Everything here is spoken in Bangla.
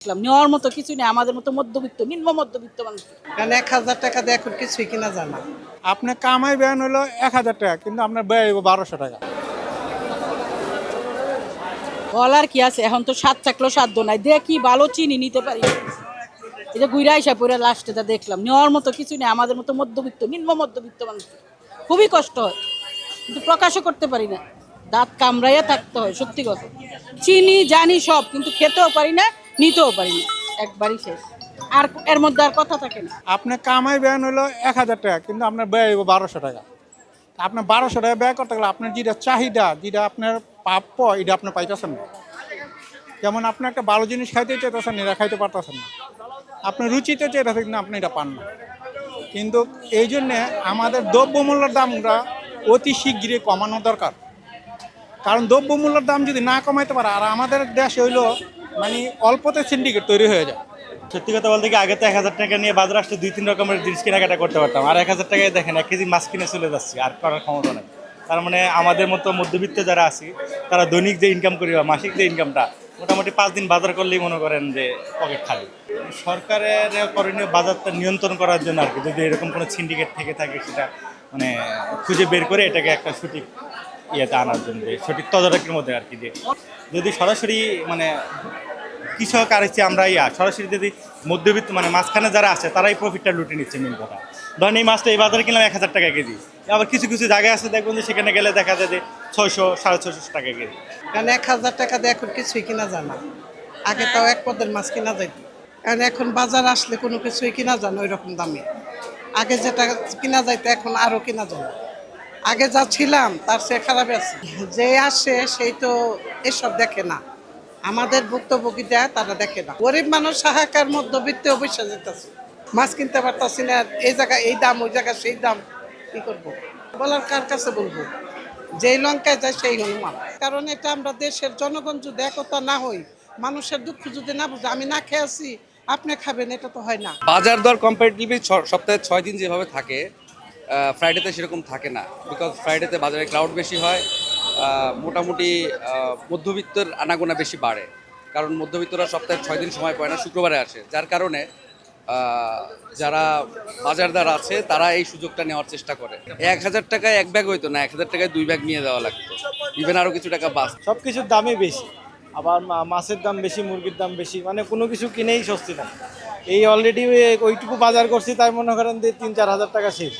নেওয়ার মতো কিছু নেই আমাদের মতো মধ্যবিত্ত নিম্ন মধ্যবিত্ত মানুষ। কারণ ১,০০০ টাকা দিয়ে এখন কিছুই কিনা যায় না। আপনার কামাই ব্যয় হলো ১,০০০ টাকা, কিন্তু আপনার ব্যয় হইব ১২০০ টাকা। বলার কি আছে, এখন তো স্বাদ থাকলেও সাধ্য নাই, দেখি ভালো চিনি নিতে পারি। এই যে ঘুরে আইসা পরে লাস্টে তা দেখলাম নেওয়ার মতো কিছু নেই আমাদের মতো মধ্যবিত্ত নিম্ন মধ্যবিত্ত মানুষ। খুবই কষ্ট হয়, কিন্তু প্রকাশও করতে পারি না, দাঁত কামড়াইয়া থাকতে হয়। সত্যি কথা, চিনি জানি সব, কিন্তু খেতেও পারি না, নিতেও পারি না, একবারই শেষ। আর এর মধ্যে আর কথা থাকে না। আপনার কামাই ব্যয় হলো ১,০০০ টাকা, কিন্তু আপনার ব্যয় হইব ১২০০ টাকা। আপনার ১২০০ টাকা ব্যয় করতে গেলে আপনার যেটা চাহিদা, যেটা আপনার প্রাপ্য, এটা আপনি পাইতেছেন না। যেমন আপনি একটা ভালো জিনিস খাইতে চাইতেছেন, এটা খাইতে পারতেছেন না। আপনার রুচিতে চাইতেছেন, কিন্তু আপনি এটা পান না। কিন্তু এই জন্যে আমাদের দ্রব্যমূল্যের দামটা অতি শীঘ্রই কমানো দরকার। কারণ দ্রব্যমূল্যের দাম যদি না কমাইতে পারে, আর আমাদের দেশ হইলো মানে অল্পতে সিন্ডিকেট তৈরি হয়ে যায়। সত্যি কথা বলতে কি, আগে তো ১,০০০ টাকা নিয়ে বাজারে আসলে ২-৩ রকমের জিনিস কেনাকাটা করতে পারতাম, আর ১,০০০ টাকায় দেখেন ১ কেজি মাছ কিনে চলে যাচ্ছি, আর করার ক্ষমতা নেই। তার মানে আমাদের মতো মধ্যবিত্ত যারা আছি, তারা দৈনিক যে ইনকাম করি বা মাসিক যে ইনকামটা, মোটামুটি 5 দিন বাজার করলেই মনে করেন যে পকেট খালি। সরকারের করণীয় বাজারটা নিয়ন্ত্রণ করার জন্য আর কি, যদি এরকম কোনো সিন্ডিকেট থেকে থাকে সেটা মানে খুঁজে বের করে এটাকে একটা সঠিক ইয়েতে আনার জন্য, যে সঠিক তদারকির মধ্যে আর কি। যে যদি সরাসরি মানে কৃষক আর হচ্ছে আমরা সরাসরি যদি মধ্যবিত্ত মানে মাঝখানে যারা আছে তারাই প্রফিটটা লুটে নিচ্ছে। মেন কথা, ধরেন এই মাছটা এই বাজারে কিনলাম ১,০০০ টাকা কেজি, আবার কিছু কিছু জায়গায় আছে দেখবেন যে সেখানে গেলে দেখা যায় যে ৬০০-৬৫০ টাকা কেজি। কারণ ১,০০০ টাকা দিয়ে এখন কিছুই কিনা যায় না। আগে তাও এক পদের মাছ কিনা যাইত। কারণ এখন বাজার আসলে কোনো কিছুই কিনা যায় না ওই রকম দামে। আগে যেটা কিনা যাইতো এখন আরও কিনা যায় না। আগে যা ছিলাম তার চেয়ে খারাপ আছে। যে আসে সেই তো এসব দেখে না, আমাদের ভুক্তভোগীরা তারা দেখে না। গরিব মানুষ হাহাকার মধ্যবিত্তে অবশ্যই যেতেছে, মাছ কিনতে পারতাছি না, এই জায়গায় এই দাম, ওই জায়গায় সেই দাম, কি করব? বলার কার কাছে বলবো? যেই লঙ্কায় যায় সেই হনুমান। কারণ এটা আমরা দেশের জনগণ যদি একতা না হই, মানুষের দুঃখ যদি না বুঝে, আমি না খেয়ে আছি আপনি খাবেন, এটা তো হয় না। বাজার দর কম্পারেটিভলি সপ্তাহে ৬ দিন যেভাবে থাকে, ফ্রাইডেতে সেরকম থাকে না। বিকজ ফ্রাইডেতে বাজারে ক্রাউড বেশি হয়, মোটামুটি মধ্যবিত্তের আনাগোনা বেশি বাড়ে। কারণ মধ্যবিত্তরা সপ্তাহে ৬ দিন সময় পায় না, শুক্রবারে আসে, যার কারণে যারা বাজারদার আছে তারা এই সুযোগটা নেওয়ার চেষ্টা করে। ১,০০০ টাকায় ১ ব্যাগ হইতো না, ১,০০০ টাকায় 2 ব্যাগ নিয়ে দেওয়া লাগতো, ইভেন আরও কিছু টাকা বাস। সব কিছুর দামই বেশি, আবার মাছের দাম বেশি, মুরগির দাম বেশি, মানে কোনো কিছু কিনেই স্বস্তি না। এই অলরেডি ওইটুকু বাজার করছি, তাই মনে করেন যে ৩-৪ হাজার টাকা শেষ।